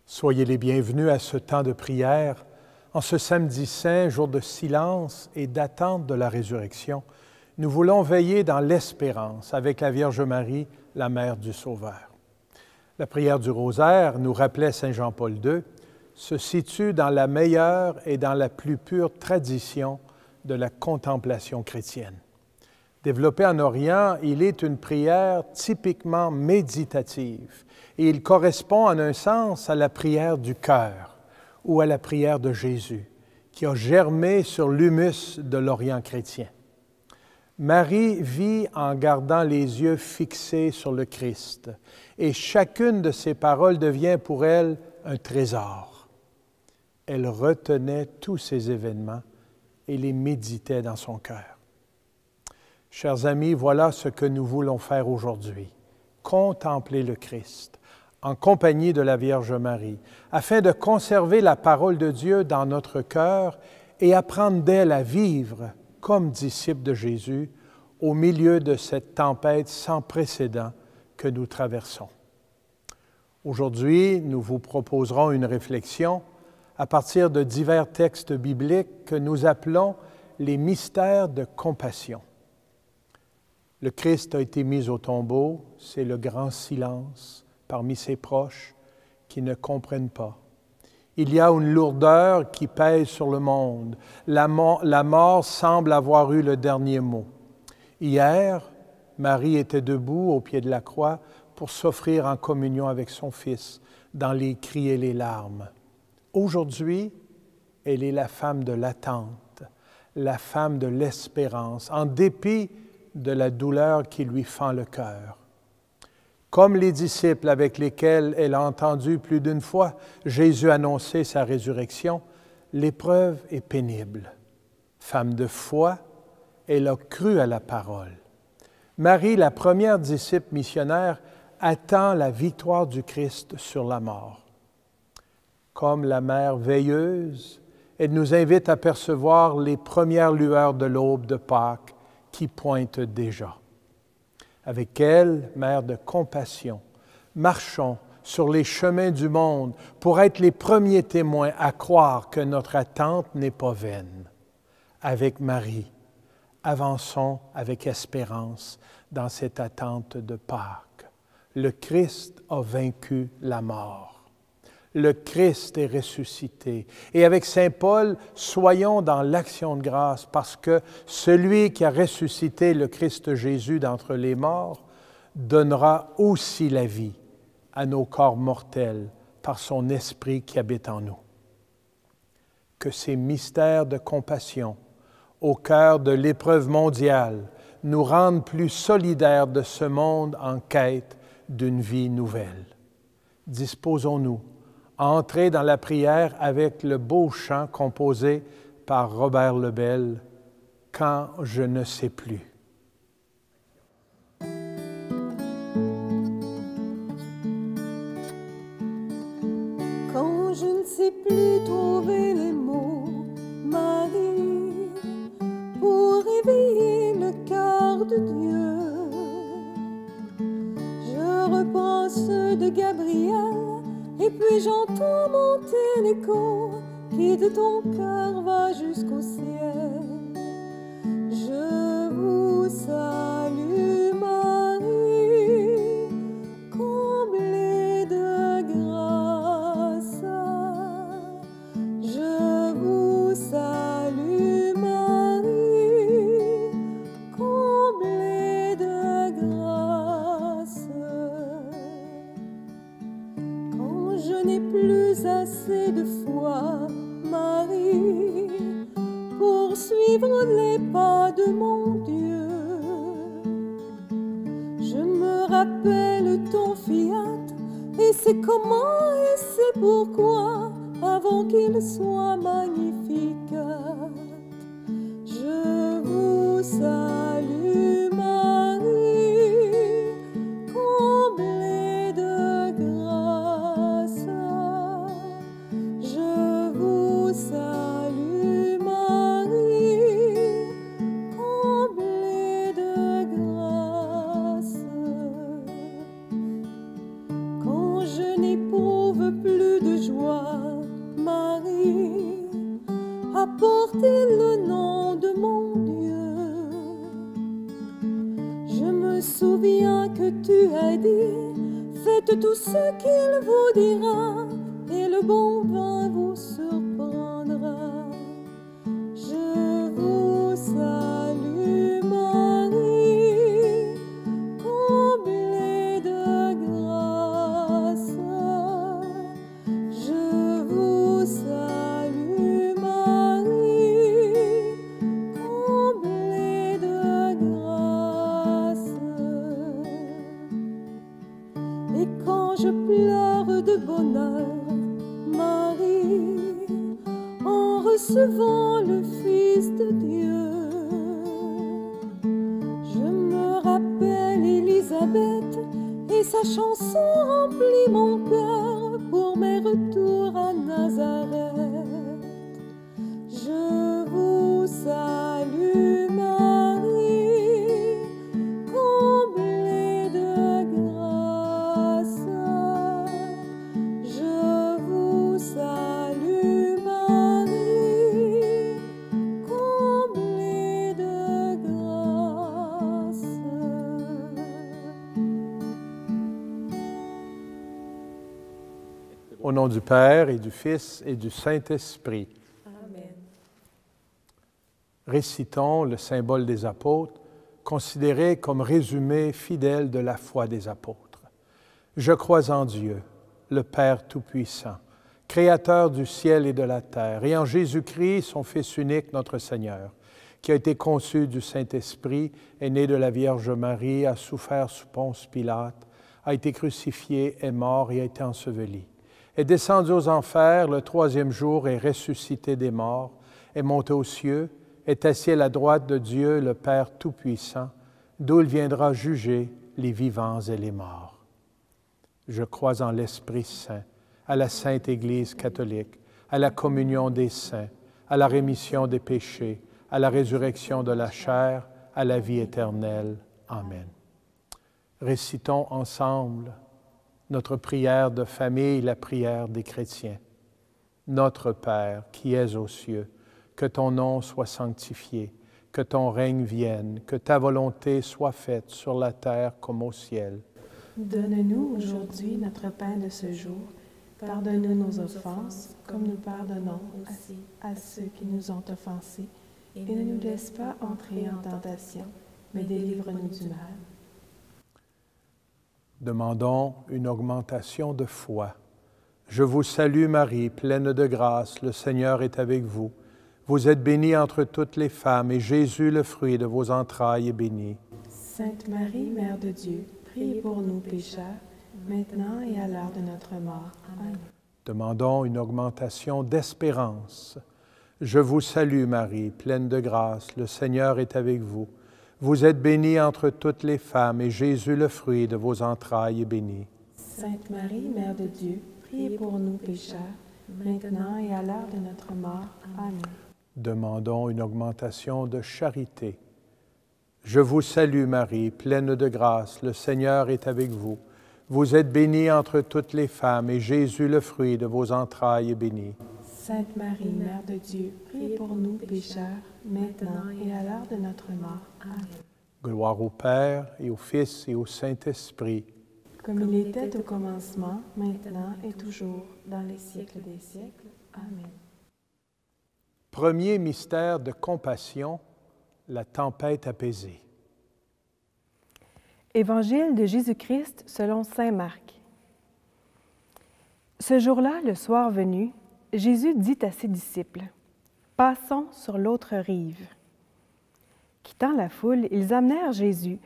Soyez les bienvenus à ce temps de prière, en ce samedi saint, jour de silence et d'attente de la résurrection. Nous voulons veiller dans l'espérance avec la Vierge Marie, la Mère du Sauveur. La prière du rosaire, nous rappelait saint Jean-Paul II, se situe dans la meilleure et dans la plus pure tradition de la contemplation chrétienne. Développé en Orient, il est une prière typiquement méditative et il correspond en un sens à la prière du cœur ou à la prière de Jésus qui a germé sur l'humus de l'Orient chrétien. Marie vit en gardant les yeux fixés sur le Christ et chacune de ses paroles devient pour elle un trésor. Elle retenait tous ces événements et les méditait dans son cœur. Chers amis, voilà ce que nous voulons faire aujourd'hui, contempler le Christ en compagnie de la Vierge Marie, afin de conserver la parole de Dieu dans notre cœur et apprendre d'elle à vivre comme disciples de Jésus au milieu de cette tempête sans précédent que nous traversons. Aujourd'hui, nous vous proposerons une réflexion à partir de divers textes bibliques que nous appelons les mystères de compassion. Le Christ a été mis au tombeau, c'est le grand silence parmi ses proches qui ne comprennent pas. Il y a une lourdeur qui pèse sur le monde. La mort semble avoir eu le dernier mot. Hier, Marie était debout au pied de la croix pour s'offrir en communion avec son Fils dans les cris et les larmes. Aujourd'hui, elle est la femme de l'attente, la femme de l'espérance, en dépit de la douleur qui lui fend le cœur. Comme les disciples avec lesquels elle a entendu plus d'une fois Jésus annoncer sa résurrection, l'épreuve est pénible. Femme de foi, elle a cru à la parole. Marie, la première disciple missionnaire, attend la victoire du Christ sur la mort. Comme la mère veilleuse, elle nous invite à percevoir les premières lueurs de l'aube de Pâques qui pointent déjà. Avec elle, mère de compassion, marchons sur les chemins du monde pour être les premiers témoins à croire que notre attente n'est pas vaine. Avec Marie, avançons avec espérance dans cette attente de Pâques. Le Christ a vaincu la mort. Le Christ est ressuscité. Et avec saint Paul, soyons dans l'action de grâce parce que celui qui a ressuscité le Christ Jésus d'entre les morts donnera aussi la vie à nos corps mortels par son esprit qui habite en nous. Que ces mystères de compassion au cœur de l'épreuve mondiale nous rendent plus solidaires de ce monde en quête d'une vie nouvelle. Disposons-nous à entrer dans la prière avec le beau chant composé par Robert Lebel, « Quand je ne sais plus ». Quand je ne sais plus trouver les mots, Marie, pour éveiller le cœur de Dieu, je reprends ceux de Gabriel. Et puis j'entends monter l'écho qui de ton cœur va jusqu'au ciel. Je vous salue Marie, comblée de grâce. Je vous salue Marie, comblée de grâce. Je n'ai plus assez de foi, Marie, pour suivre les pas de mon Dieu. Je me rappelle ton fiat, et c'est comment et c'est pourquoi, avant qu'il soit magnifique. Je vous salue, Marie, comblée de grâce. Je vous salue, Marie, comblée de grâce. Quand je n'éprouve plus de joie, Marie, à porter le nom de mon Dieu. Je me souviens que tu as dit, faites tout ce qu'il vous dira, et le bon vin vous surprendra. Je vous salue, Marie, comblée de grâce. Je vous salue, Marie, comblée de grâce. Et quand je pleure de bonheur, Marie, en recevant le Fils de Dieu, je me rappelle Élisabeth et sa chanson remplit mon cœur pour mes retours à Nazareth. Je vous salue, Marie, comblée de grâce. Je vous salue, Marie, comblée de grâce. Au nom du Père et du Fils et du Saint-Esprit. Amen. Récitons le symbole des apôtres, considéré comme résumé fidèle de la foi des apôtres. Je crois en Dieu, le Père Tout-Puissant, Créateur du ciel et de la terre, et en Jésus-Christ, son Fils unique, notre Seigneur, qui a été conçu du Saint-Esprit, est né de la Vierge Marie, a souffert sous Ponce Pilate, a été crucifié, est mort et a été enseveli, est descendu aux enfers, le troisième jour est ressuscité des morts, est monté aux cieux, est assis à la droite de Dieu, le Père Tout-Puissant, d'où il viendra juger les vivants et les morts. Je crois en l'Esprit Saint, à la Sainte Église catholique, à la communion des saints, à la rémission des péchés, à la résurrection de la chair, à la vie éternelle. Amen. Récitons ensemble notre prière de famille, la prière des chrétiens. Notre Père, qui es aux cieux, que ton nom soit sanctifié, que ton règne vienne, que ta volonté soit faite sur la terre comme au ciel. Donne-nous aujourd'hui notre pain de ce jour. Pardonne-nous nos offenses, comme nous pardonnons aussi à ceux qui nous ont offensés. Et ne nous laisse pas entrer en tentation, mais délivre-nous du mal. Demandons une augmentation de foi. Je vous salue Marie, pleine de grâce, le Seigneur est avec vous. Vous êtes bénie entre toutes les femmes, et Jésus, le fruit de vos entrailles, est béni. Sainte Marie, Mère de Dieu, priez pour nous pécheurs, maintenant et à l'heure de notre mort. Amen. Demandons une augmentation d'espérance. Je vous salue Marie, pleine de grâce, le Seigneur est avec vous. Vous êtes bénie entre toutes les femmes, et Jésus, le fruit de vos entrailles, est béni. Sainte Marie, Mère de Dieu, priez pour nous pécheurs, maintenant et à l'heure de notre mort. Amen. Demandons une augmentation de charité. Je vous salue Marie, pleine de grâce, le Seigneur est avec vous. Vous êtes bénie entre toutes les femmes, et Jésus, le fruit de vos entrailles, est béni. Sainte Marie, Mère de Dieu, priez pour nous pécheurs, maintenant et à l'heure de notre mort. Amen. Gloire au Père, et au Fils, et au Saint-Esprit. Comme il était au commencement, maintenant et toujours, dans les siècles des siècles. Amen. Premier mystère de compassion, la tempête apaisée. Évangile de Jésus-Christ selon saint Marc. Ce jour-là, le soir venu, Jésus dit à ses disciples, « Passons sur l'autre rive. » Quittant la foule, ils amenèrent Jésus,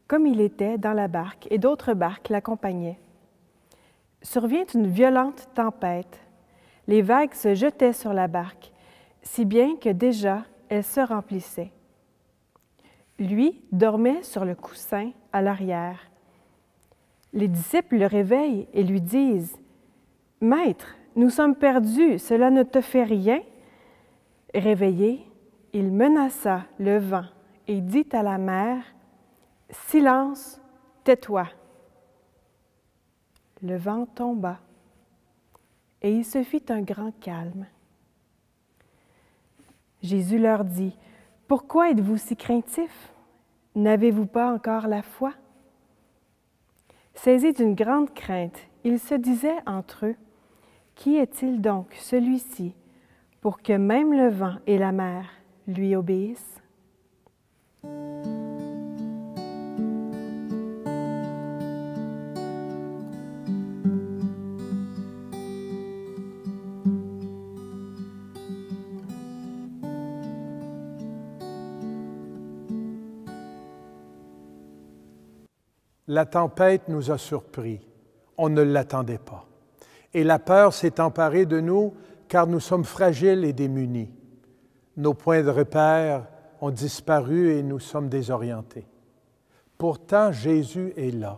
comme il était, dans la barque, et d'autres barques l'accompagnaient. Survient une violente tempête. Les vagues se jetaient sur la barque, si bien que déjà elle se remplissait. Lui dormait sur le coussin à l'arrière. Les disciples le réveillent et lui disent, « Maître, nous sommes perdus, cela ne te fait rien? » Réveillé, il menaça le vent et dit à la mer, « Silence, tais-toi. » Le vent tomba. et il se fit un grand calme. Jésus leur dit, « Pourquoi êtes-vous si craintifs? N'avez-vous pas encore la foi? » Saisis d'une grande crainte, ils se disaient entre eux, « Qui est-il donc, celui-ci, pour que même le vent et la mer lui obéissent? » La tempête nous a surpris. On ne l'attendait pas. Et la peur s'est emparée de nous car nous sommes fragiles et démunis. Nos points de repère ont disparu et nous sommes désorientés. Pourtant, Jésus est là.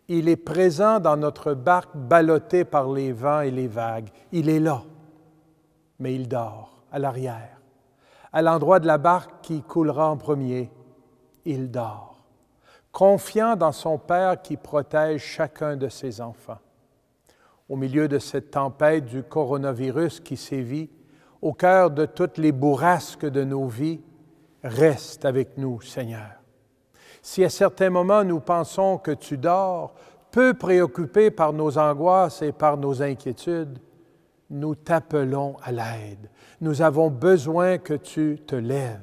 Il est présent dans notre barque ballottée par les vents et les vagues. Il est là, mais il dort à l'arrière, à l'endroit de la barque qui coulera en premier. Il dort, confiant dans son Père qui protège chacun de ses enfants. Au milieu de cette tempête du coronavirus qui sévit, au cœur de toutes les bourrasques de nos vies, reste avec nous, Seigneur. Si à certains moments nous pensons que tu dors, peu préoccupés par nos angoisses et par nos inquiétudes, nous t'appelons à l'aide. Nous avons besoin que tu te lèves.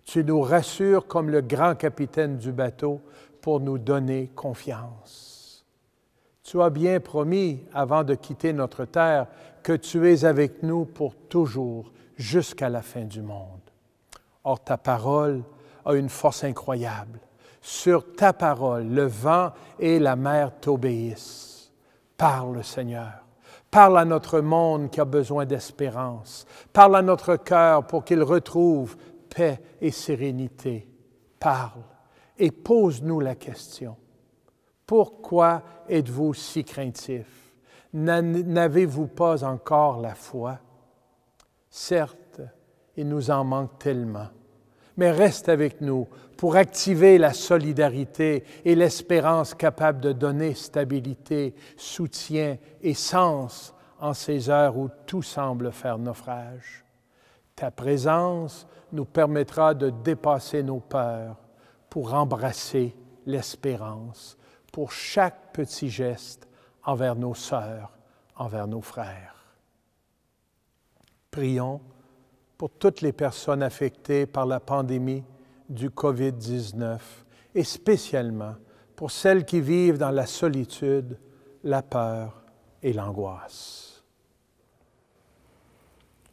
Tu nous rassures comme le grand capitaine du bateau pour nous donner confiance. Tu as bien promis, avant de quitter notre terre, que tu es avec nous pour toujours, jusqu'à la fin du monde. Or, ta parole a une force incroyable. Sur ta parole, le vent et la mer t'obéissent. Parle, Seigneur. Parle à notre monde qui a besoin d'espérance. Parle à notre cœur pour qu'il retrouve paix et sérénité. Parle et pose-nous la question. Pourquoi êtes-vous si craintifs? N'avez-vous pas encore la foi? Certes, il nous en manque tellement, mais reste avec nous pour activer la solidarité et l'espérance capable de donner stabilité, soutien et sens en ces heures où tout semble faire naufrage. Ta présence nous permettra de dépasser nos peurs pour embrasser l'espérance, pour chaque petit geste envers nos sœurs, envers nos frères. Prions pour toutes les personnes affectées par la pandémie du COVID-19 et spécialement pour celles qui vivent dans la solitude, la peur et l'angoisse.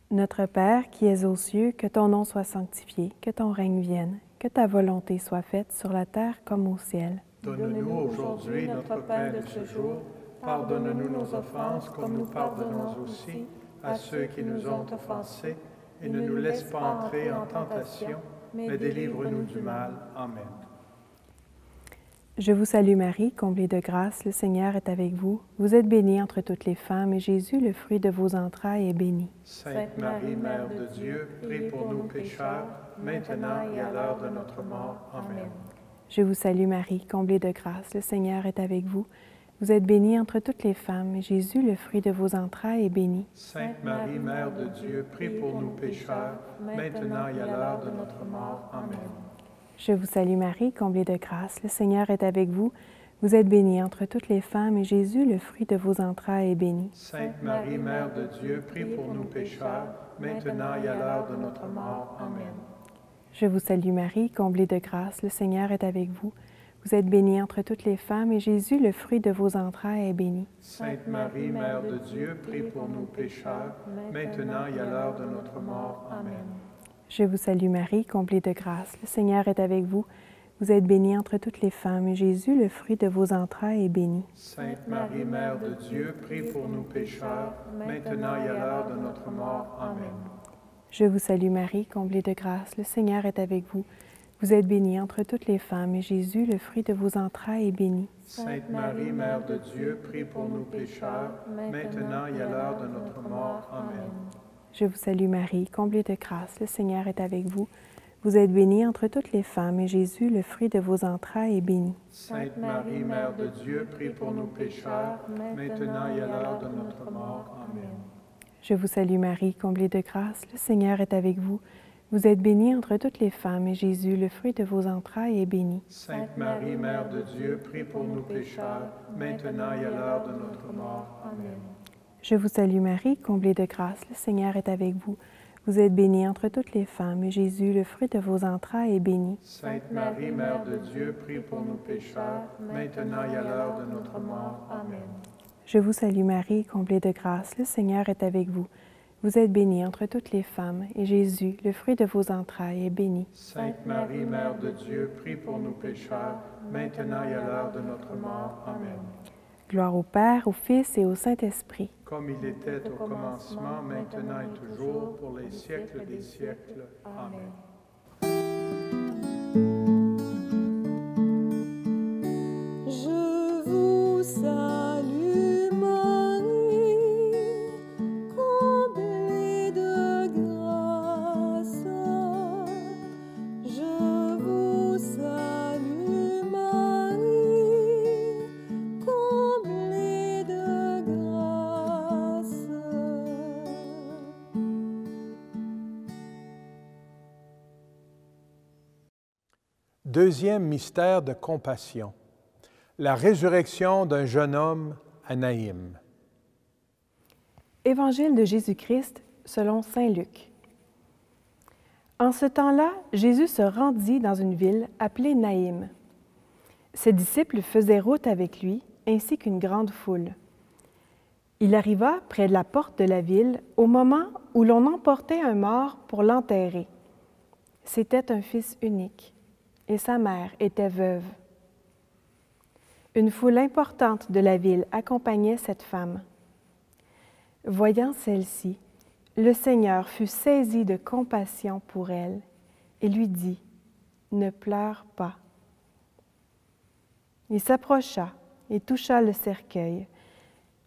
Notre Père qui es aux cieux, que ton nom soit sanctifié, que ton règne vienne, que ta volonté soit faite sur la terre comme au ciel. Donne-nous aujourd'hui notre pain de ce jour. Pardonne-nous nos offenses comme nous pardonnons aussi à ceux qui nous ont offensés. Et ne nous laisse pas entrer en tentation, mais délivre-nous du mal. Amen. Je vous salue Marie, comblée de grâce, le Seigneur est avec vous. Vous êtes bénie entre toutes les femmes, et Jésus, le fruit de vos entrailles, est béni. Sainte Marie, Mère de Dieu, prie pour nous pécheurs, maintenant et à l'heure de notre mort. Amen. Je vous salue Marie, comblée de grâce, le Seigneur est avec vous. Vous êtes bénie entre toutes les femmes, et Jésus, le fruit de vos entrailles, est béni. Sainte Marie, Mère de Dieu, prie pour nous pécheurs, maintenant et à l'heure de notre mort. Amen. Je vous salue Marie, comblée de grâce, le Seigneur est avec vous. Vous êtes bénie entre toutes les femmes, et Jésus, le fruit de vos entrailles, est béni. Sainte Marie, Mère de Dieu, prie pour nous pécheurs, maintenant et à l'heure de notre mort. Amen. Je vous salue Marie, comblée de grâce, le Seigneur est avec vous. Vous êtes bénie entre toutes les femmes, et Jésus, le fruit de vos entrailles, est béni. Sainte Marie, Mère de Dieu, prie pour nous pécheurs, maintenant et à l'heure de notre mort. Amen. Je vous salue Marie, comblée de grâce, le Seigneur est avec vous. Vous êtes bénie entre toutes les femmes, et Jésus, le fruit de vos entrailles, est béni. Sainte Marie, Mère de Dieu, prie pour nous pécheurs, maintenant et à l'heure de notre mort. Amen. Je vous salue Marie, comblée de grâce, le Seigneur est avec vous. Vous êtes bénie entre toutes les femmes, et Jésus, le fruit de vos entrailles, est béni. Sainte Marie, Mère de Dieu, prie pour nous pécheurs, maintenant et à l'heure de notre mort. Amen. Je vous salue Marie, comblée de grâce, le Seigneur est avec vous. Vous êtes bénie entre toutes les femmes, et Jésus, le fruit de vos entrailles, est béni. Sainte Marie, Mère de Dieu, prie pour nous pécheurs, maintenant et à l'heure de notre mort. Amen. Je vous salue Marie, comblée de grâce, le Seigneur est avec vous. Vous êtes bénie entre toutes les femmes, et Jésus, le fruit de vos entrailles, est béni. Sainte Marie, Mère de Dieu, prie pour nous pécheurs, maintenant et à l'heure de notre mort. Amen. Je vous salue Marie, comblée de grâce, le Seigneur est avec vous. Vous êtes bénie entre toutes les femmes, et Jésus, le fruit de vos entrailles, est béni. Sainte Marie, Mère de Dieu, prie pour nous pécheurs, maintenant et à l'heure de notre mort. Amen. Je vous salue Marie, comblée de grâce, le Seigneur est avec vous. Vous êtes bénie entre toutes les femmes, et Jésus, le fruit de vos entrailles, est béni. Sainte Marie, Mère de Dieu, prie pour nous pécheurs, maintenant et à l'heure de notre mort. Amen. Gloire au Père, au Fils et au Saint-Esprit. Comme il était au commencement, maintenant et toujours, pour les siècles des siècles. Amen. Je vous salue Marie, comblée de grâce. Je vous salue Marie, comblée de grâce. Deuxième mystère de compassion. La résurrection d'un jeune homme à Naïm. Évangile de Jésus-Christ selon saint Luc. En ce temps-là, Jésus se rendit dans une ville appelée Naïm. Ses disciples faisaient route avec lui, ainsi qu'une grande foule. Il arriva près de la porte de la ville au moment où l'on emportait un mort pour l'enterrer. C'était un fils unique, et sa mère était veuve. Une foule importante de la ville accompagnait cette femme. Voyant celle-ci, le Seigneur fut saisi de compassion pour elle et lui dit, « Ne pleure pas. » Il s'approcha et toucha le cercueil.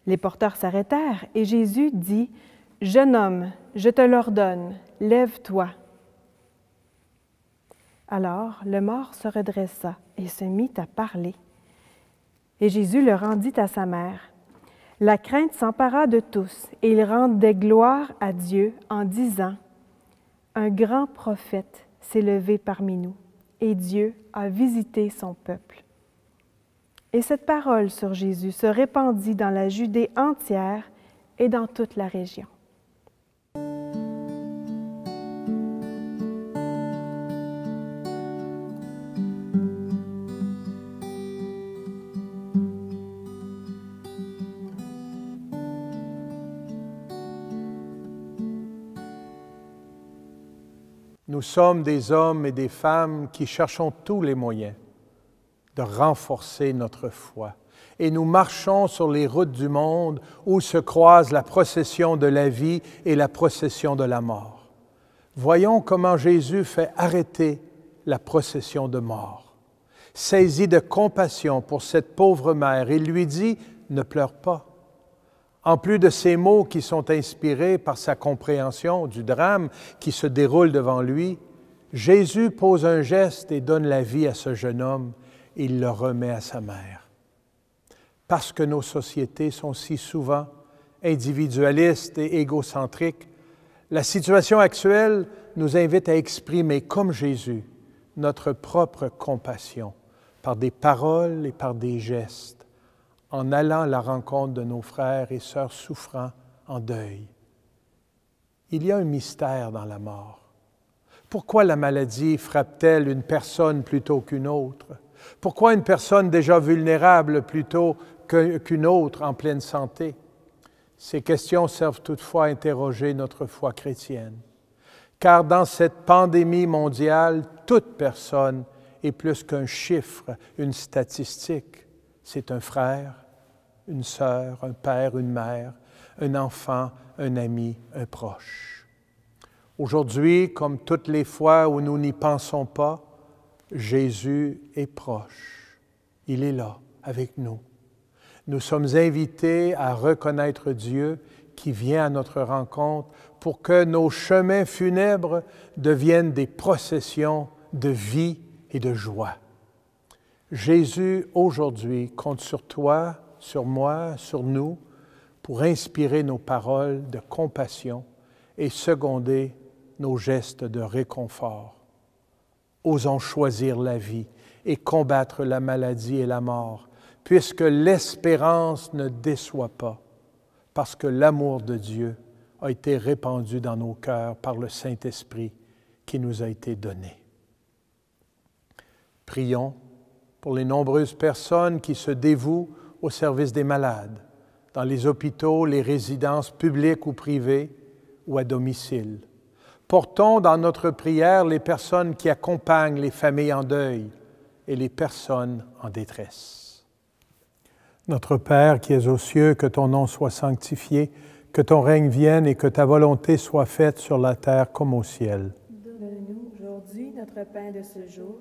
Les porteurs s'arrêtèrent et Jésus dit, « Jeune homme, je te l'ordonne, lève-toi. » Alors le mort se redressa et se mit à parler. Et Jésus le rendit à sa mère. La crainte s'empara de tous, et ils rendaient gloire à Dieu en disant, « Un grand prophète s'est levé parmi nous, et Dieu a visité son peuple. » Et cette parole sur Jésus se répandit dans la Judée entière et dans toute la région. Nous sommes des hommes et des femmes qui cherchons tous les moyens de renforcer notre foi. Et nous marchons sur les routes du monde où se croisent la procession de la vie et la procession de la mort. Voyons comment Jésus fait arrêter la procession de mort. Saisi de compassion pour cette pauvre mère, il lui dit « Ne pleure pas ». En plus de ces mots qui sont inspirés par sa compréhension du drame qui se déroule devant lui, Jésus pose un geste et donne la vie à ce jeune homme et il le remet à sa mère. Parce que nos sociétés sont si souvent individualistes et égocentriques, la situation actuelle nous invite à exprimer, comme Jésus, notre propre compassion par des paroles et par des gestes, en allant à la rencontre de nos frères et sœurs souffrants en deuil. Il y a un mystère dans la mort. Pourquoi la maladie frappe-t-elle une personne plutôt qu'une autre? Pourquoi une personne déjà vulnérable plutôt qu'une autre en pleine santé? Ces questions servent toutefois à interroger notre foi chrétienne. Car dans cette pandémie mondiale, toute personne est plus qu'un chiffre, une statistique. C'est un frère, une sœur, un père, une mère, un enfant, un ami, un proche. Aujourd'hui, comme toutes les fois où nous n'y pensons pas, Jésus est proche. Il est là, avec nous. Nous sommes invités à reconnaître Dieu qui vient à notre rencontre pour que nos chemins funèbres deviennent des processions de vie et de joie. Jésus, aujourd'hui, compte sur toi, sur moi, sur nous, pour inspirer nos paroles de compassion et seconder nos gestes de réconfort. Osons choisir la vie et combattre la maladie et la mort, puisque l'espérance ne déçoit pas, parce que l'amour de Dieu a été répandu dans nos cœurs par le Saint-Esprit qui nous a été donné. Prions pour les nombreuses personnes qui se dévouent au service des malades, dans les hôpitaux, les résidences publiques ou privées, ou à domicile. Portons dans notre prière les personnes qui accompagnent les familles en deuil et les personnes en détresse. Notre Père qui es aux cieux, que ton nom soit sanctifié, que ton règne vienne et que ta volonté soit faite sur la terre comme au ciel. Donne-nous aujourd'hui notre pain de ce jour.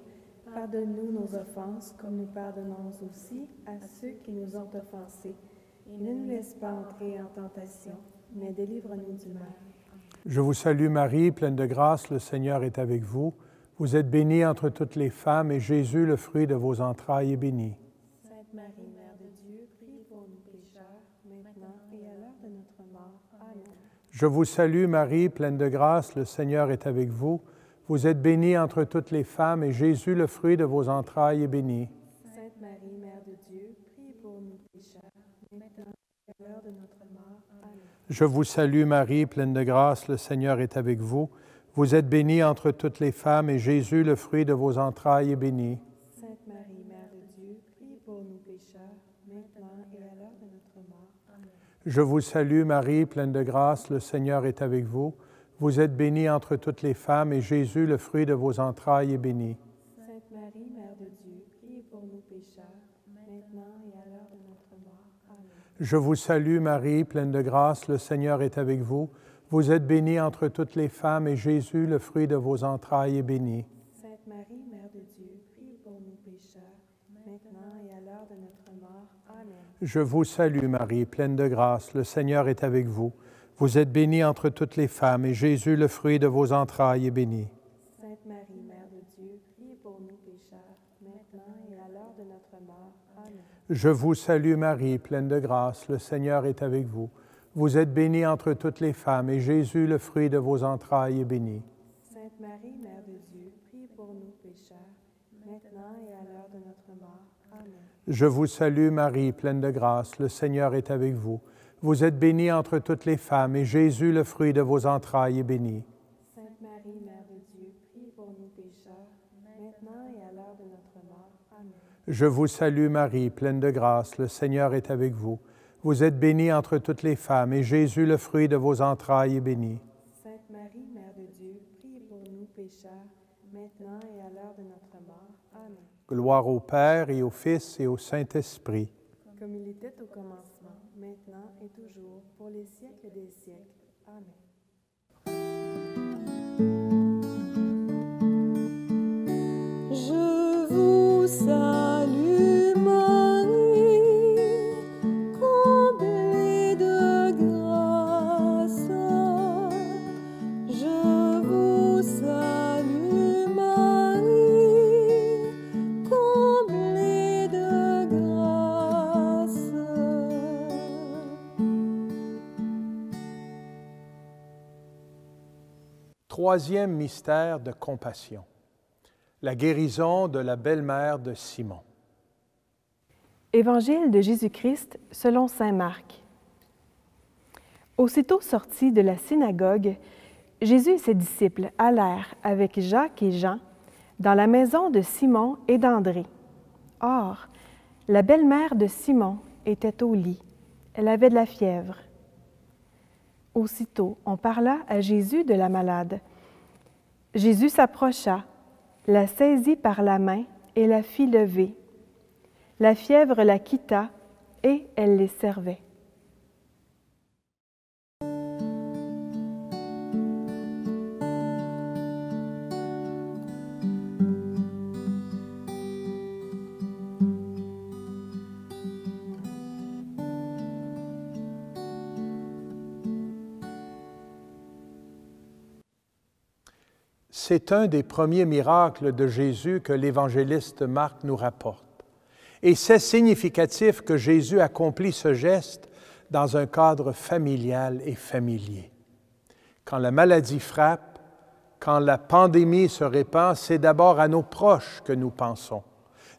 Pardonne-nous nos offenses, comme nous pardonnons aussi à ceux qui nous ont offensés. Et ne nous laisse pas entrer en tentation, mais délivre-nous du mal. Je vous salue Marie, pleine de grâce, le Seigneur est avec vous. Vous êtes bénie entre toutes les femmes, et Jésus, le fruit de vos entrailles, est béni. Sainte Marie, Mère de Dieu, prie pour nous pécheurs, maintenant et à l'heure de notre mort. Amen. Je vous salue Marie, pleine de grâce, le Seigneur est avec vous. Vous êtes bénie entre toutes les femmes, et Jésus, le fruit de vos entrailles, est béni. Sainte Marie, Mère de Dieu, prie pour nous pécheurs, maintenant et à l'heure de notre mort. Amen. Je vous salue Marie, pleine de grâce, le Seigneur est avec vous. Vous êtes bénie entre toutes les femmes, et Jésus, le fruit de vos entrailles, est béni. Sainte Marie, Mère de Dieu, prie pour nous pécheurs, maintenant et à l'heure de notre mort. Amen. Je vous salue Marie, pleine de grâce, le Seigneur est avec vous. Vous êtes bénie entre toutes les femmes, et Jésus, le fruit de vos entrailles, est béni. Sainte Marie, Mère de Dieu, prie pour nous pécheurs, maintenant et à l'heure de notre mort. Amen. Je vous salue Marie, pleine de grâce, le Seigneur est avec vous. Vous êtes bénie entre toutes les femmes, et Jésus, le fruit de vos entrailles, est béni. Sainte Marie, Mère de Dieu, prie pour nous pécheurs, maintenant et à l'heure de notre mort. Amen. Je vous salue Marie, pleine de grâce, le Seigneur est avec vous. Vous êtes bénie entre toutes les femmes, et Jésus, le fruit de vos entrailles, est béni. Sainte Marie, Mère de Dieu, prie pour nous pécheurs, maintenant et à l'heure de notre mort. Amen. Je vous salue Marie, pleine de grâce, le Seigneur est avec vous. Vous êtes bénie entre toutes les femmes, et Jésus, le fruit de vos entrailles, est béni. Sainte Marie, Mère de Dieu, prie pour nous pécheurs, maintenant et à l'heure de notre mort. Amen. Je vous salue Marie, pleine de grâce, le Seigneur est avec vous. Vous êtes bénie entre toutes les femmes, et Jésus, le fruit de vos entrailles, est béni. Sainte Marie, Mère de Dieu, prie pour nous pécheurs, maintenant et à l'heure de notre mort. Amen. Je vous salue Marie, pleine de grâce, le Seigneur est avec vous. Vous êtes bénie entre toutes les femmes, et Jésus, le fruit de vos entrailles, est béni. Sainte Marie, Mère de Dieu, prie pour nous pécheurs, maintenant et à l'heure de notre mort. Amen. Gloire au Père et au Fils et au Saint-Esprit. Comme il était au commencement, maintenant et toujours, pour les siècles des siècles. Amen. Je vous salue Marie, comblée de grâce. Je vous salue Marie, comblée de grâce. Troisième mystère de compassion. La guérison de la belle-mère de Simon. Évangile de Jésus-Christ selon saint Marc. Aussitôt sortis de la synagogue, Jésus et ses disciples allèrent avec Jacques et Jean dans la maison de Simon et d'André. Or, la belle-mère de Simon était au lit. Elle avait de la fièvre. Aussitôt, on parla à Jésus de la malade. Jésus s'approcha, la saisit par la main et la fit lever. La fièvre la quitta et elle les servait. C'est un des premiers miracles de Jésus que l'évangéliste Marc nous rapporte. Et c'est significatif que Jésus accomplit ce geste dans un cadre familial et familier. Quand la maladie frappe, quand la pandémie se répand, c'est d'abord à nos proches que nous pensons.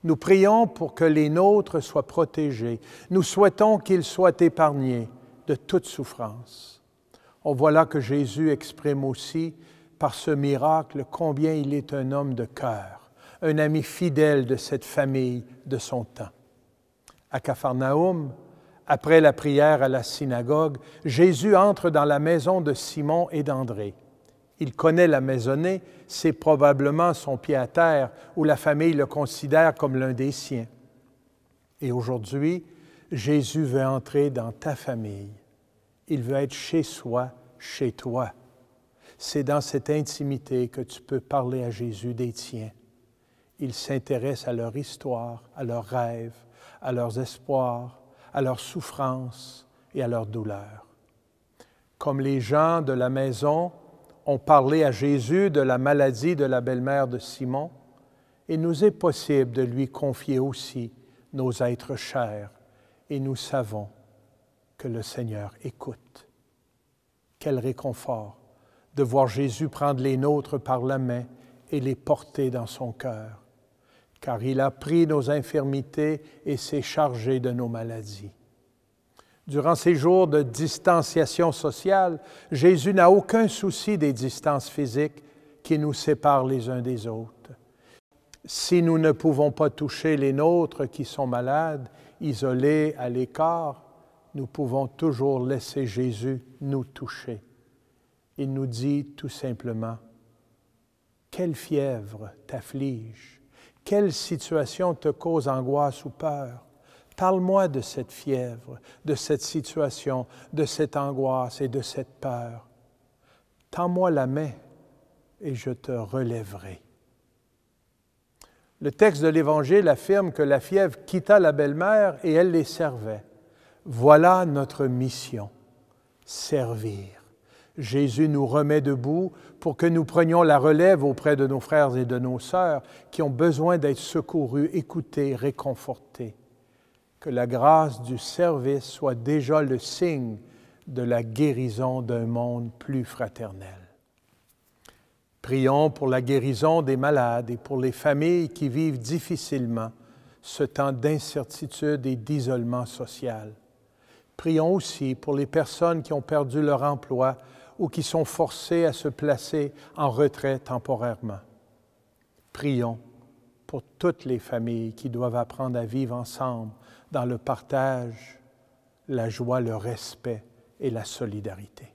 Nous prions pour que les nôtres soient protégés. Nous souhaitons qu'ils soient épargnés de toute souffrance. On voit là que Jésus exprime aussi, par ce miracle, combien il est un homme de cœur, un ami fidèle de cette famille de son temps. À Capharnaüm, après la prière à la synagogue, Jésus entre dans la maison de Simon et d'André. Il connaît la maisonnée, c'est probablement son pied à terre, où la famille le considère comme l'un des siens. Et aujourd'hui, Jésus veut entrer dans ta famille. Il veut être chez soi, chez toi. C'est dans cette intimité que tu peux parler à Jésus des tiens. Il s'intéresse à leur histoire, à leurs rêves, à leurs espoirs, à leurs souffrances et à leurs douleurs. Comme les gens de la maison ont parlé à Jésus de la maladie de la belle-mère de Simon, il nous est possible de lui confier aussi nos êtres chers et nous savons que le Seigneur écoute. Quel réconfort de voir Jésus prendre les nôtres par la main et les porter dans son cœur, car il a pris nos infirmités et s'est chargé de nos maladies. Durant ces jours de distanciation sociale, Jésus n'a aucun souci des distances physiques qui nous séparent les uns des autres. Si nous ne pouvons pas toucher les nôtres qui sont malades, isolés à l'écart, nous pouvons toujours laisser Jésus nous toucher. Il nous dit tout simplement, « Quelle fièvre t'afflige? Quelle situation te cause angoisse ou peur? Parle-moi de cette fièvre, de cette situation, de cette angoisse et de cette peur. Tends-moi la main et je te relèverai. » Le texte de l'Évangile affirme que la fièvre quitta la belle-mère et elle les servait. Voilà notre mission, servir. Jésus nous remet debout pour que nous prenions la relève auprès de nos frères et de nos sœurs qui ont besoin d'être secourus, écoutés, réconfortés. Que la grâce du service soit déjà le signe de la guérison d'un monde plus fraternel. Prions pour la guérison des malades et pour les familles qui vivent difficilement ce temps d'incertitude et d'isolement social. Prions aussi pour les personnes qui ont perdu leur emploi ou qui sont forcées à se placer en retrait temporairement. Prions pour toutes les familles qui doivent apprendre à vivre ensemble dans le partage, la joie, le respect et la solidarité.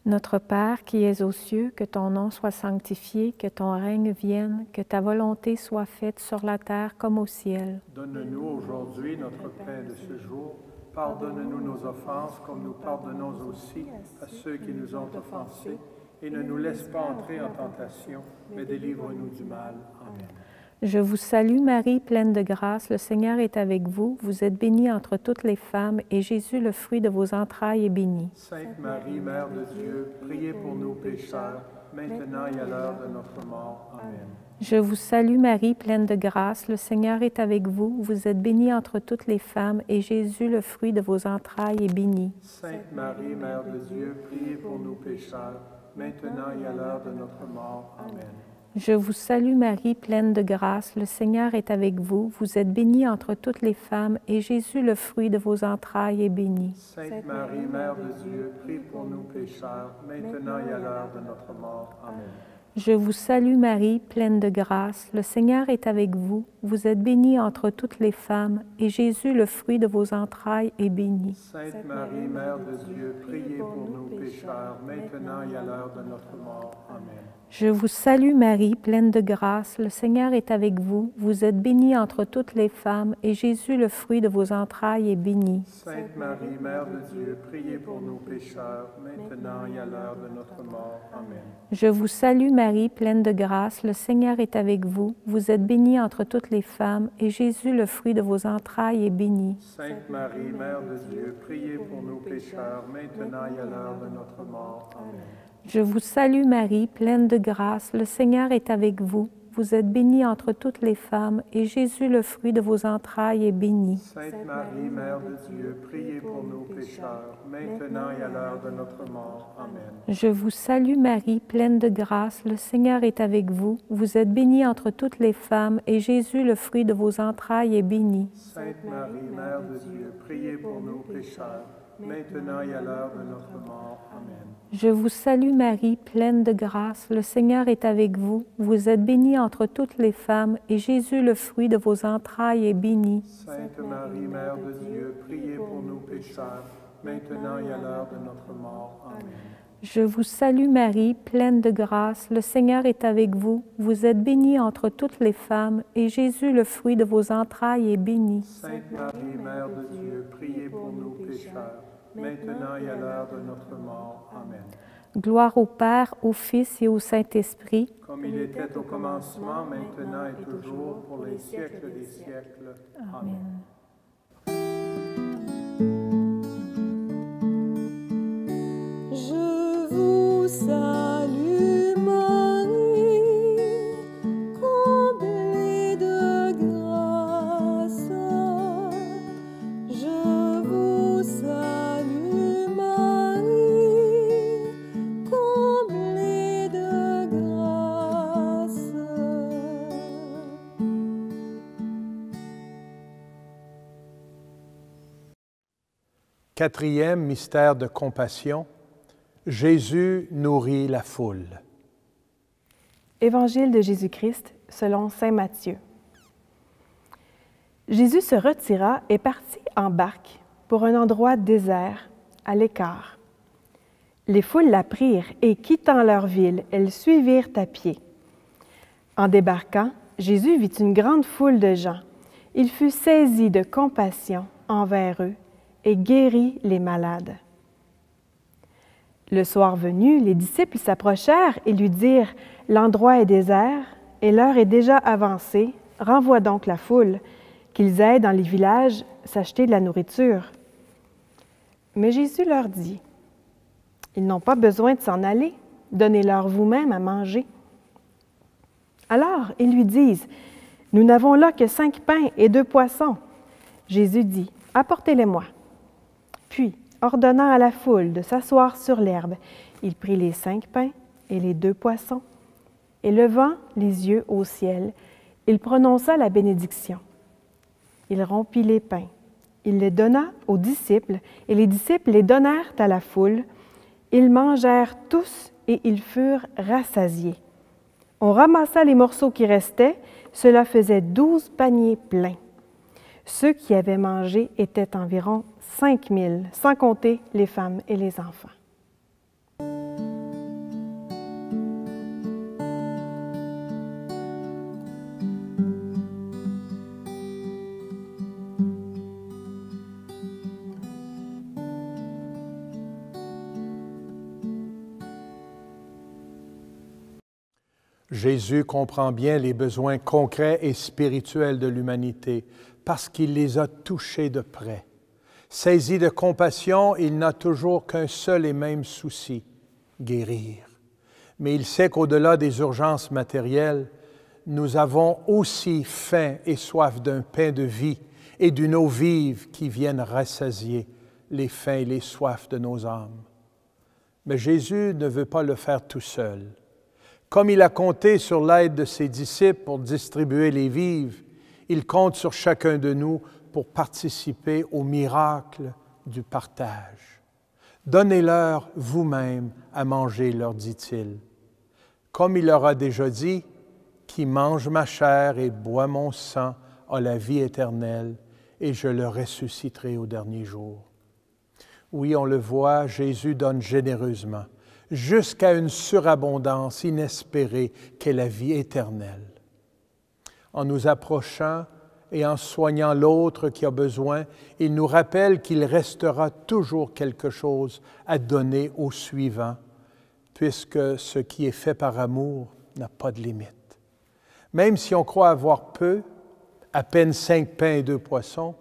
Notre Père qui es aux cieux, que ton nom soit sanctifié, que ton règne vienne, que ta volonté soit faite sur la terre comme au ciel. Donne-nous aujourd'hui notre pain de ce jour. Pardonne-nous nos offenses comme nous pardonnons aussi à ceux qui nous ont offensés. Et ne nous laisse pas entrer en tentation, mais délivre-nous du mal. Amen. Je vous salue Marie, pleine de grâce, le Seigneur est avec vous. Vous êtes bénie entre toutes les femmes, et Jésus, le fruit de vos entrailles, est béni. Sainte Marie, Mère de Dieu, priez pour nous pécheurs, maintenant et à l'heure de notre mort. Amen. Je vous salue Marie, pleine de grâce, le Seigneur est avec vous. Vous êtes bénie entre toutes les femmes, et Jésus, le fruit de vos entrailles, est béni. Sainte Marie, Mère de Dieu, priez pour nous pécheurs, maintenant et à l'heure de notre mort. Amen. Je vous salue Marie, pleine de grâce, le Seigneur est avec vous. Vous êtes bénie entre toutes les femmes, et Jésus, le fruit de vos entrailles, est béni. Sainte Marie, Mère de Dieu, prie pour nous pécheurs, maintenant et à l'heure de notre mort. Amen. Je vous salue Marie, pleine de grâce, le Seigneur est avec vous. Vous êtes bénie entre toutes les femmes, et Jésus, le fruit de vos entrailles, est béni. Sainte Marie, Mère de Dieu, priez pour nous pécheurs, maintenant et à l'heure de notre mort. Amen. Je vous salue Marie, pleine de grâce, le Seigneur est avec vous. Vous êtes bénie entre toutes les femmes, et Jésus, le fruit de vos entrailles, est béni. Sainte Marie, Mère de Dieu, priez pour nous pécheurs, maintenant et à l'heure de notre mort. Amen. Je vous salue Marie, pleine de grâce, le Seigneur est avec vous. Vous êtes bénie entre toutes les femmes, et Jésus, le fruit de vos entrailles, est béni. Sainte Marie, Mère de Dieu, priez pour nous pécheurs, maintenant et à l'heure de notre mort. Amen. Je vous salue Marie, pleine de grâce, le Seigneur est avec vous. Vous êtes bénie entre toutes les femmes, et Jésus, le fruit de vos entrailles, est béni. Sainte Marie, Mère de Dieu, priez pour nous pécheurs, maintenant et à l'heure de notre mort. Amen. Je vous salue Marie, pleine de grâce, le Seigneur est avec vous. Vous êtes bénie entre toutes les femmes, et Jésus, le fruit de vos entrailles, est béni. Sainte Marie, Mère de Dieu, priez pour nous pécheurs, maintenant et à l'heure de notre mort. Amen. Je vous salue Marie, pleine de grâce, le Seigneur est avec vous. Vous êtes bénie entre toutes les femmes, et Jésus, le fruit de vos entrailles, est béni. Sainte Marie, Mère de Dieu, priez pour nous pécheurs, maintenant et à l'heure de notre mort. Amen. Je vous salue Marie, pleine de grâce, le Seigneur est avec vous. Vous êtes bénie entre toutes les femmes, et Jésus, le fruit de vos entrailles, est béni. Sainte Marie, Mère de Dieu, priez pour nous pécheurs, maintenant et à l'heure de notre mort. Amen. Gloire au Père, au Fils et au Saint-Esprit. Comme il était au commencement, maintenant et toujours, pour les siècles des siècles. Amen. Je vous salue Marie, comblée de grâce. Je vous salue Marie, comblée de grâce. Quatrième mystère de compassion. Jésus nourrit la foule. Évangile de Jésus-Christ selon saint Matthieu. Jésus se retira et partit en barque pour un endroit désert, à l'écart. Les foules la prirent et, quittant leur ville, elles suivirent à pied. En débarquant, Jésus vit une grande foule de gens. Il fut saisi de compassion envers eux et guérit les malades. Le soir venu, les disciples s'approchèrent et lui dirent « L'endroit est désert et l'heure est déjà avancée, renvoie donc la foule, qu'ils aillent dans les villages s'acheter de la nourriture. » Mais Jésus leur dit « Ils n'ont pas besoin de s'en aller, donnez-leur vous-même à manger. » Alors ils lui disent « Nous n'avons là que 5 pains et 2 poissons. » Jésus dit « Apportez-les-moi. » Puis, ordonnant à la foule de s'asseoir sur l'herbe, il prit les 5 pains et les 2 poissons, et levant les yeux au ciel, il prononça la bénédiction. Il rompit les pains, il les donna aux disciples, et les disciples les donnèrent à la foule. Ils mangèrent tous, et ils furent rassasiés. On ramassa les morceaux qui restaient, cela faisait 12 paniers pleins. Ceux qui avaient mangé étaient environ 5000, sans compter les femmes et les enfants. Jésus comprend bien les besoins concrets et spirituels de l'humanité parce qu'il les a touchés de près. Saisi de compassion, il n'a toujours qu'un seul et même souci, guérir. Mais il sait qu'au-delà des urgences matérielles, nous avons aussi faim et soif d'un pain de vie et d'une eau vive qui viennent rassasier les faims et les soifs de nos âmes. Mais Jésus ne veut pas le faire tout seul. Comme il a compté sur l'aide de ses disciples pour distribuer les vives, il compte sur chacun de nous pour participer au miracle du partage. Donnez-leur vous-même à manger, leur dit-il. Comme il leur a déjà dit, qui mange ma chair et boit mon sang a la vie éternelle, et je le ressusciterai au dernier jour. Oui, on le voit, Jésus donne généreusement, jusqu'à une surabondance inespérée qu'est la vie éternelle. En nous approchant et en soignant l'autre qui a besoin, il nous rappelle qu'il restera toujours quelque chose à donner au suivant, puisque ce qui est fait par amour n'a pas de limite. Même si on croit avoir peu, à peine 5 pains et 2 poissons,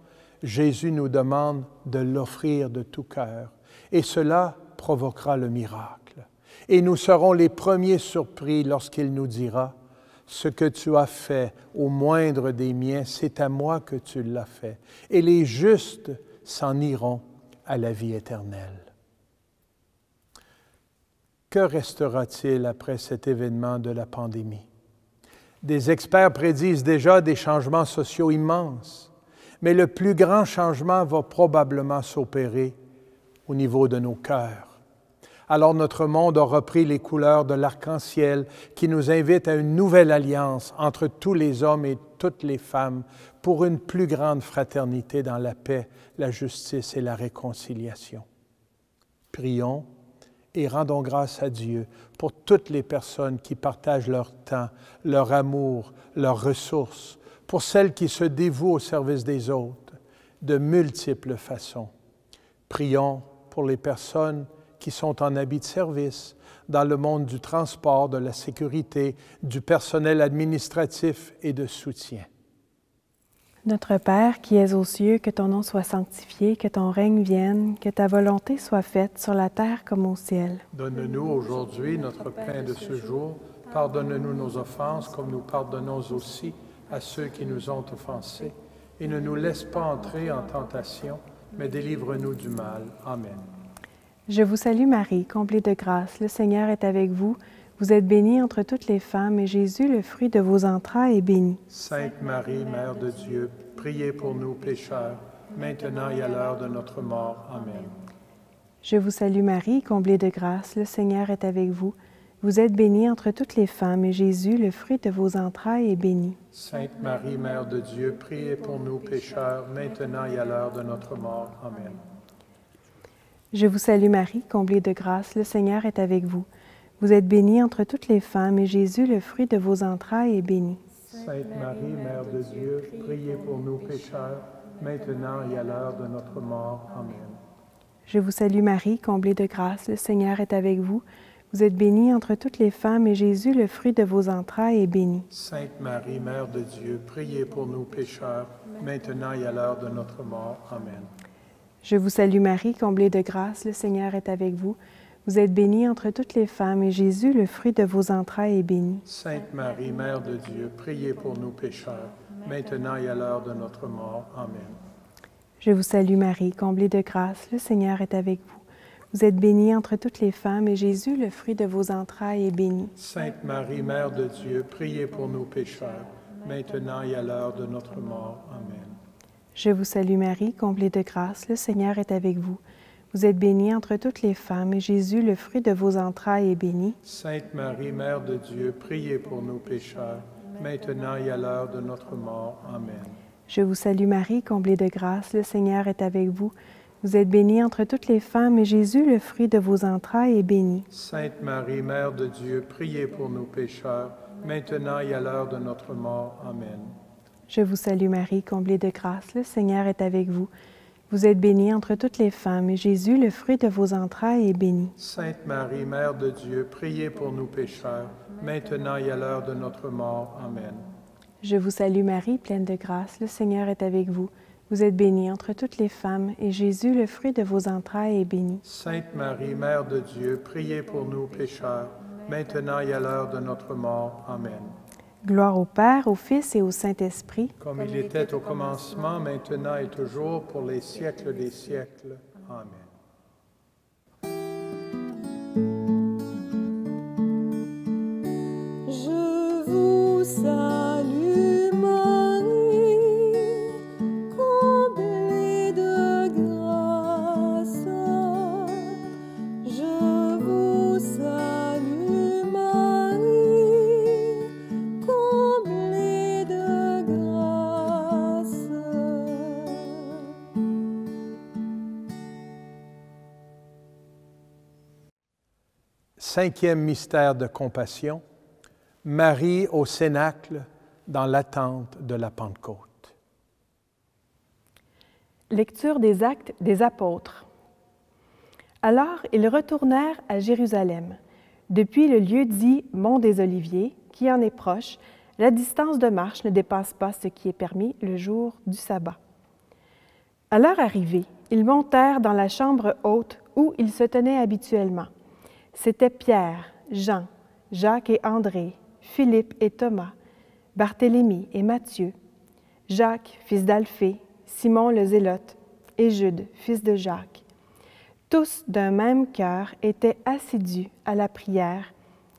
Jésus nous demande de l'offrir de tout cœur, et cela provoquera le miracle. Et nous serons les premiers surpris lorsqu'il nous dira, « Ce que tu as fait au moindre des miens, c'est à moi que tu l'as fait. » Et les justes s'en iront à la vie éternelle. Que restera-t-il après cet événement de la pandémie? Des experts prédisent déjà des changements sociaux immenses, mais le plus grand changement va probablement s'opérer au niveau de nos cœurs. Alors notre monde a repris les couleurs de l'arc-en-ciel qui nous invite à une nouvelle alliance entre tous les hommes et toutes les femmes pour une plus grande fraternité dans la paix, la justice et la réconciliation. Prions et rendons grâce à Dieu pour toutes les personnes qui partagent leur temps, leur amour, leurs ressources, pour celles qui se dévouent au service des autres de multiples façons. Prions pour les personnes qui sont en habit de service dans le monde du transport, de la sécurité, du personnel administratif et de soutien. Notre Père qui es aux cieux, que ton nom soit sanctifié, que ton règne vienne, que ta volonté soit faite sur la terre comme au ciel. Donne-nous aujourd'hui notre pain de ce jour. Pardonne-nous nos offenses comme nous pardonnons aussi à ceux qui nous ont offensés. Et ne nous laisse pas entrer en tentation, mais délivre-nous du mal. Amen. Je vous salue Marie, comblée de grâce, le Seigneur est avec vous. Vous êtes bénie entre toutes les femmes, et Jésus, le fruit de vos entrailles, est béni. Sainte Marie, Mère de Dieu, priez pour nous pécheurs, maintenant et à l'heure de notre mort. Amen. Je vous salue Marie, comblée de grâce, le Seigneur est avec vous. Vous êtes bénie entre toutes les femmes, et Jésus, le fruit de vos entrailles, est béni. Sainte Marie, Mère de Dieu, priez pour nous pécheurs, maintenant et à l'heure de notre mort. Amen. Je vous salue Marie, comblée de grâce, le Seigneur est avec vous. Vous êtes bénie entre toutes les femmes, et Jésus, le fruit de vos entrailles, est béni. Sainte Marie, Mère de Dieu, priez pour nous pécheurs, maintenant et à l'heure de notre mort. Amen. Je vous salue Marie, comblée de grâce, le Seigneur est avec vous. Vous êtes bénie entre toutes les femmes, et Jésus, le fruit de vos entrailles, est béni. Sainte Marie, Mère de Dieu, priez pour nous pécheurs, maintenant et à l'heure de notre mort. Amen. Je vous salue Marie, comblée de grâce, le Seigneur est avec vous. Vous êtes bénie entre toutes les femmes, et Jésus, le fruit de vos entrailles, est béni. Sainte Marie, Mère de Dieu, priez pour nous pécheurs, maintenant et à l'heure de notre mort. Amen. Je vous salue Marie, comblée de grâce, le Seigneur est avec vous. Vous êtes bénie entre toutes les femmes, et Jésus, le fruit de vos entrailles, est béni. Sainte Marie, Mère de Dieu, priez pour nous pécheurs, maintenant et à l'heure de notre mort. Amen. Je vous salue Marie, comblée de grâce, le Seigneur est avec vous. Vous êtes bénie entre toutes les femmes, et Jésus, le fruit de vos entrailles, est béni. Sainte Marie, Mère de Dieu, priez pour nous pécheurs, maintenant et à l'heure de notre mort. Amen. Je vous salue Marie, comblée de grâce, le Seigneur est avec vous. Vous êtes bénie entre toutes les femmes, et Jésus, le fruit de vos entrailles, est béni. Sainte Marie, Mère de Dieu, priez pour nous pécheurs, maintenant et à l'heure de notre mort. Amen. Je vous salue Marie, comblée de grâce, le Seigneur est avec vous. Vous êtes bénie entre toutes les femmes, et Jésus, le fruit de vos entrailles, est béni. Sainte Marie, Mère de Dieu, priez pour nous pécheurs, maintenant et à l'heure de notre mort. Amen. Je vous salue Marie, pleine de grâce, le Seigneur est avec vous. Vous êtes bénie entre toutes les femmes, et Jésus, le fruit de vos entrailles, est béni. Sainte Marie, Mère de Dieu, priez pour nous pécheurs, maintenant et à l'heure de notre mort. Amen. Gloire au Père, au Fils et au Saint-Esprit. Comme il était au commencement, maintenant et toujours, pour les siècles des siècles. Amen. Je vous salue Marie, comblée de grâce. Je vous salue Marie, comblée de grâce. Cinquième mystère de compassion. Marie au Cénacle dans l'attente de la Pentecôte. Lecture des Actes des Apôtres. Alors, ils retournèrent à Jérusalem. Depuis le lieu dit Mont des Oliviers, qui en est proche, la distance de marche ne dépasse pas ce qui est permis le jour du sabbat. À leur arrivée, ils montèrent dans la chambre haute où ils se tenaient habituellement. C'étaient Pierre, Jean, Jacques et André, Philippe et Thomas, Barthélemy et Matthieu, Jacques, fils d'Alphée, Simon le Zélote et Jude, fils de Jacques. Tous d'un même cœur étaient assidus à la prière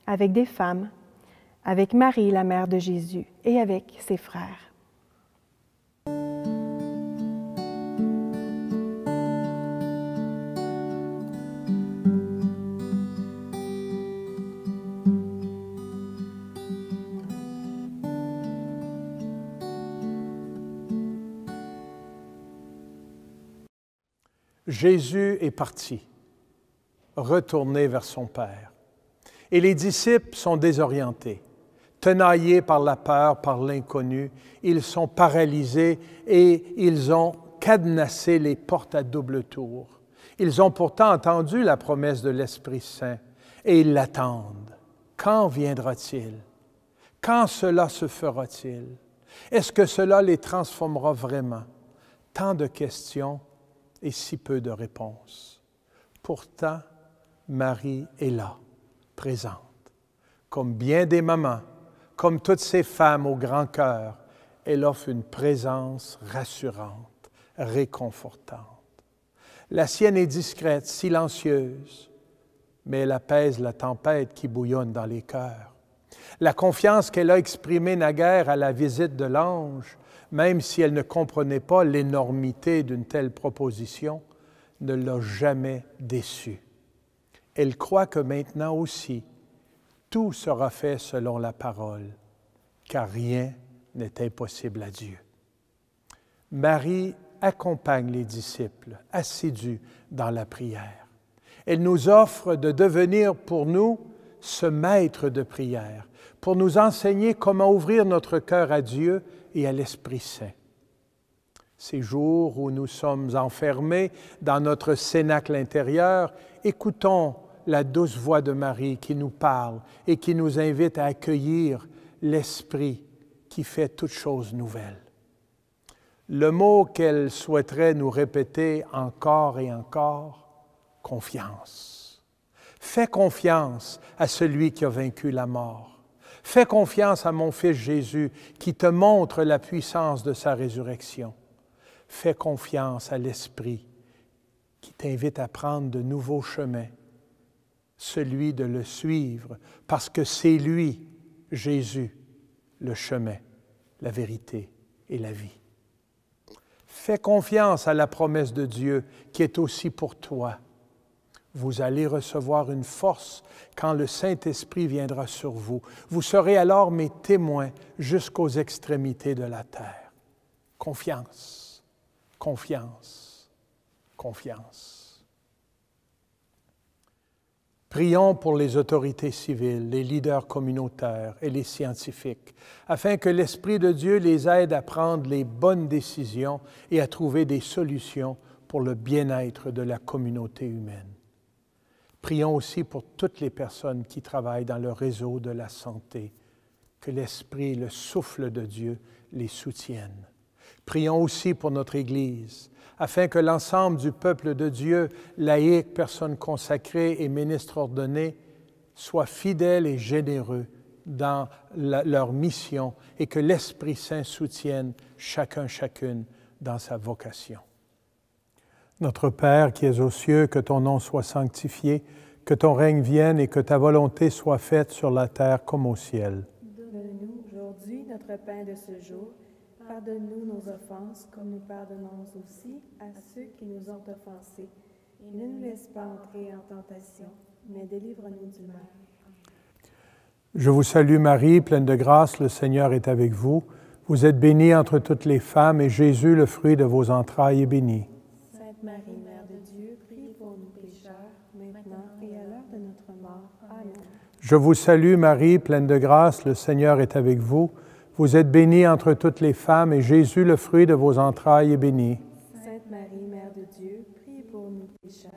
avec des femmes, avec Marie, la mère de Jésus, et avec ses frères. Jésus est parti, retourné vers son Père. Et les disciples sont désorientés, tenaillés par la peur, par l'inconnu. Ils sont paralysés et ils ont cadenassé les portes à double tour. Ils ont pourtant entendu la promesse de l'Esprit Saint et ils l'attendent. Quand viendra-t-il? Quand cela se fera-t-il? Est-ce que cela les transformera vraiment? Tant de questions et si peu de réponses. Pourtant, Marie est là, présente. Comme bien des mamans, comme toutes ces femmes au grand cœur, elle offre une présence rassurante, réconfortante. La sienne est discrète, silencieuse, mais elle apaise la tempête qui bouillonne dans les cœurs. La confiance qu'elle a exprimée naguère à la visite de l'ange, même si elle ne comprenait pas l'énormité d'une telle proposition, ne l'a jamais déçue. Elle croit que maintenant aussi, tout sera fait selon la parole, car rien n'est impossible à Dieu. Marie accompagne les disciples, assidus dans la prière. Elle nous offre de devenir pour nous ce maître de prière, pour nous enseigner comment ouvrir notre cœur à Dieu et à l'Esprit Saint. Ces jours où nous sommes enfermés dans notre cénacle intérieur, écoutons la douce voix de Marie qui nous parle et qui nous invite à accueillir l'Esprit qui fait toutes choses nouvelles. Le mot qu'elle souhaiterait nous répéter encore et encore, confiance. Fais confiance à celui qui a vaincu la mort. Fais confiance à mon Fils Jésus qui te montre la puissance de sa résurrection. Fais confiance à l'Esprit qui t'invite à prendre de nouveaux chemins, celui de le suivre, parce que c'est lui, Jésus, le chemin, la vérité et la vie. Fais confiance à la promesse de Dieu qui est aussi pour toi. Vous allez recevoir une force quand le Saint-Esprit viendra sur vous. Vous serez alors mes témoins jusqu'aux extrémités de la terre. Confiance, confiance, confiance. Prions pour les autorités civiles, les leaders communautaires et les scientifiques, afin que l'Esprit de Dieu les aide à prendre les bonnes décisions et à trouver des solutions pour le bien-être de la communauté humaine. Prions aussi pour toutes les personnes qui travaillent dans le réseau de la santé, que l'Esprit, le souffle de Dieu, les soutienne. Prions aussi pour notre Église, afin que l'ensemble du peuple de Dieu, laïcs, personnes consacrées et ministres ordonnés, soient fidèles et généreux dans leur mission et que l'Esprit Saint soutienne chacune dans sa vocation. Notre Père qui es aux cieux, que ton nom soit sanctifié, que ton règne vienne et que ta volonté soit faite sur la terre comme au ciel. Donne-nous aujourd'hui notre pain de ce jour. Pardonne-nous nos offenses, comme nous pardonnons aussi à ceux qui nous ont offensés. Et ne nous laisse pas entrer en tentation, mais délivre-nous du mal. Je vous salue Marie, pleine de grâce, le Seigneur est avec vous. Vous êtes bénie entre toutes les femmes et Jésus, le fruit de vos entrailles, est béni. Sainte Marie, Mère de Dieu, prie pour nous pécheurs, maintenant et à l'heure de notre mort. Amen. Je vous salue Marie, pleine de grâce, le Seigneur est avec vous. Vous êtes bénie entre toutes les femmes et Jésus, le fruit de vos entrailles, est béni. Sainte Marie, Mère de Dieu, prie pour nous pécheurs,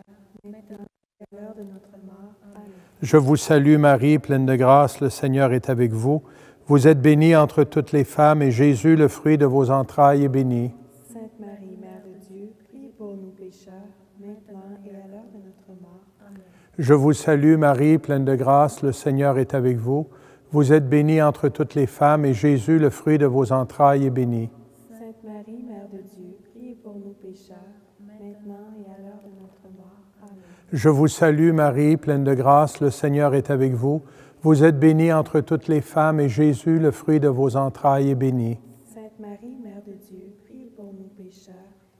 maintenant et à l'heure de notre mort. Amen. Je vous salue Marie, pleine de grâce, le Seigneur est avec vous. Vous êtes bénie entre toutes les femmes et Jésus, le fruit de vos entrailles, est béni. Sainte Marie, Mère de Dieu, prie pour nous pécheurs, maintenant et à l'heure de notre mort. Amen. Je vous salue Marie, pleine de grâce, le Seigneur est avec vous. Vous êtes bénie entre toutes les femmes, et Jésus, le fruit de vos entrailles, est béni. Sainte Marie, Mère de Dieu, priez pour nous pécheurs, maintenant et à l'heure de notre mort. Amen. Je vous salue Marie, pleine de grâce, le Seigneur est avec vous. Vous êtes bénie entre toutes les femmes, et Jésus, le fruit de vos entrailles, est béni. Sainte Marie, Mère de Dieu, priez pour nous pécheurs,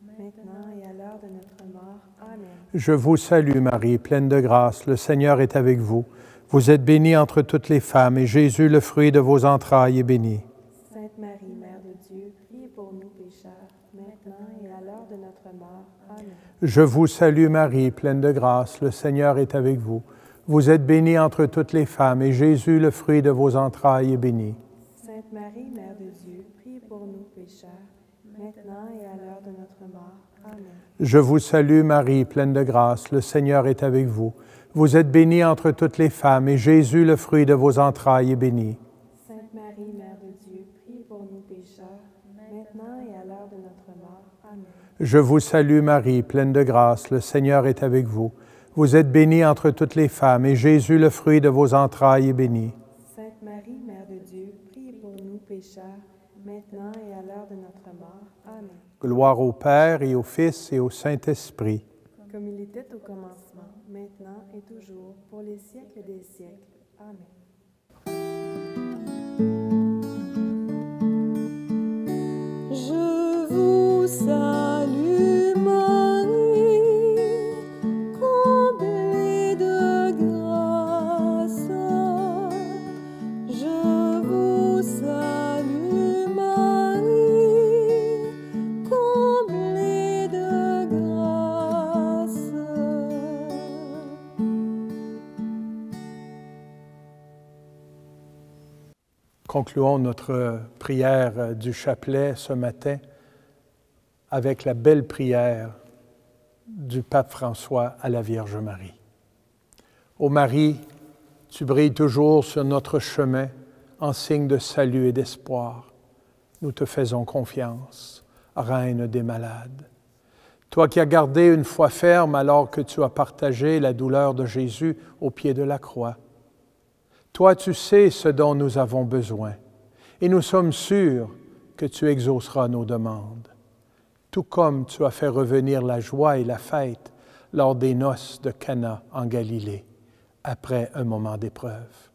maintenant et à l'heure de notre mort. Amen. Je vous salue Marie, pleine de grâce, le Seigneur est avec vous. Vous êtes bénie entre toutes les femmes, et Jésus, le fruit de vos entrailles, est béni. Sainte Marie, Mère de Dieu, priez pour nous pécheurs, maintenant et à l'heure de notre mort. Amen. Je vous salue Marie, pleine de grâce, le Seigneur est avec vous. Vous êtes bénie entre toutes les femmes, et Jésus, le fruit de vos entrailles, est béni. Sainte Marie, Mère de Dieu, priez pour nous pécheurs, maintenant et à l'heure de notre mort. Amen. Je vous salue Marie, pleine de grâce, le Seigneur est avec vous. Vous êtes bénie entre toutes les femmes, et Jésus, le fruit de vos entrailles, est béni. Sainte Marie, Mère de Dieu, priez pour nous pécheurs, maintenant et à l'heure de notre mort. Amen. Je vous salue Marie, pleine de grâce, le Seigneur est avec vous. Vous êtes bénie entre toutes les femmes, et Jésus, le fruit de vos entrailles, est béni. Sainte Marie, Mère de Dieu, priez pour nous pécheurs, maintenant et à l'heure de notre mort. Amen. Gloire au Père et au Fils et au Saint-Esprit. Comme il était au commencement, maintenant et toujours, pour les siècles des siècles. Amen. Je vous salue Marie, comblée de grâce. Je vous salue Marie, comblée de grâce. Concluons notre prière du chapelet ce matin avec la belle prière du pape François à la Vierge Marie. Ô Marie, tu brilles toujours sur notre chemin en signe de salut et d'espoir. Nous te faisons confiance, Reine des malades. Toi qui as gardé une foi ferme alors que tu as partagé la douleur de Jésus au pied de la croix. Toi, tu sais ce dont nous avons besoin, et nous sommes sûrs que tu exauceras nos demandes, tout comme tu as fait revenir la joie et la fête lors des noces de Cana en Galilée, après un moment d'épreuve.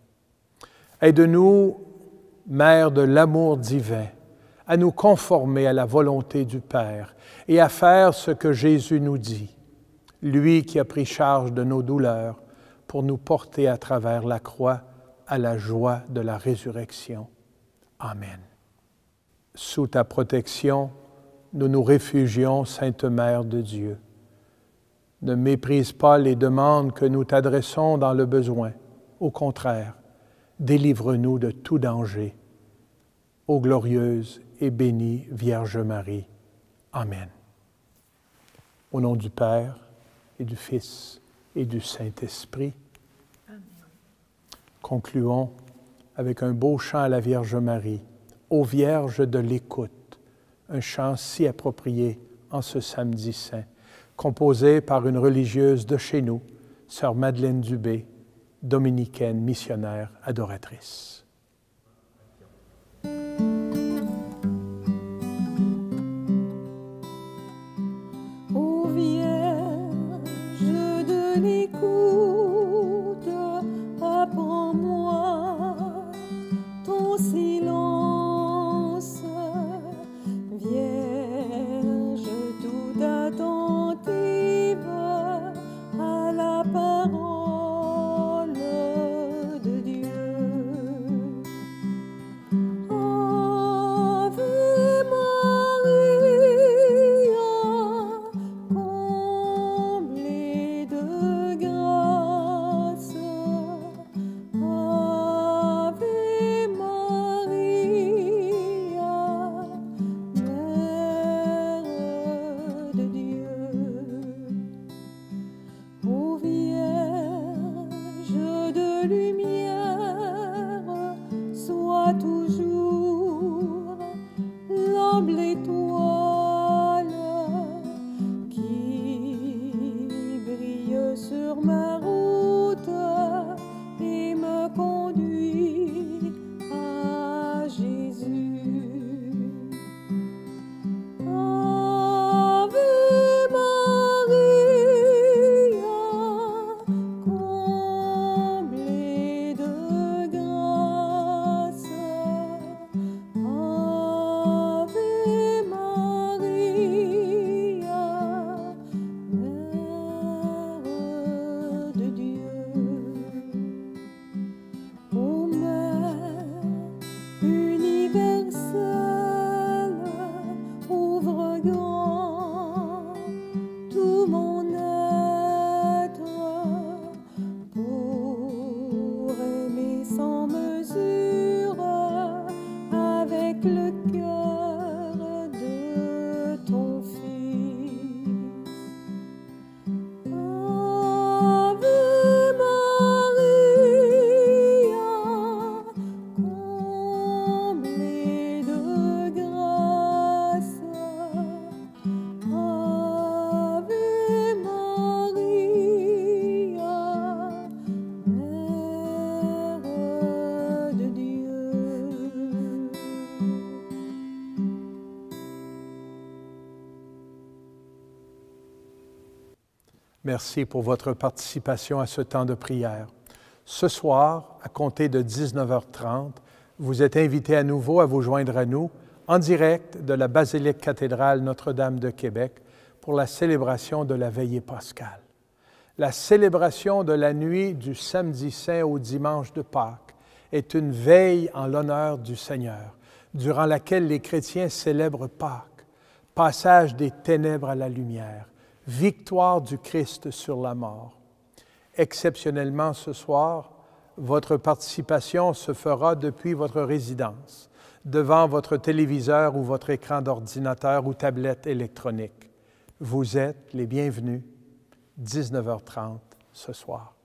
Aide-nous, Mère de l'amour divin, à nous conformer à la volonté du Père et à faire ce que Jésus nous dit, lui qui a pris charge de nos douleurs pour nous porter à travers la croix à la joie de la résurrection. Amen. Sous ta protection, nous nous réfugions, Sainte Mère de Dieu. Ne méprise pas les demandes que nous t'adressons dans le besoin. Au contraire, délivre-nous de tout danger. Ô glorieuse et bénie Vierge Marie. Amen. Au nom du Père et du Fils et du Saint-Esprit. Concluons avec un beau chant à la Vierge Marie, ô Vierge de l'écoute, un chant si approprié en ce samedi saint, composé par une religieuse de chez nous, sœur Madeleine Dubé, dominicaine missionnaire adoratrice. Ô Vierge de l'écoute, apprends-moi ton silence, Vierge tout attentive à la parole de Dieu. Merci pour votre participation à ce temps de prière. Ce soir, à compter de 19h30, vous êtes invités à nouveau à vous joindre à nous en direct de la basilique cathédrale Notre-Dame de Québec pour la célébration de la veillée pascale. La célébration de la nuit du samedi saint au dimanche de Pâques est une veille en l'honneur du Seigneur, durant laquelle les chrétiens célèbrent Pâques, passage des ténèbres à la lumière, victoire du Christ sur la mort. Exceptionnellement ce soir, votre participation se fera depuis votre résidence, devant votre téléviseur ou votre écran d'ordinateur ou tablette électronique. Vous êtes les bienvenus, 19h30 ce soir.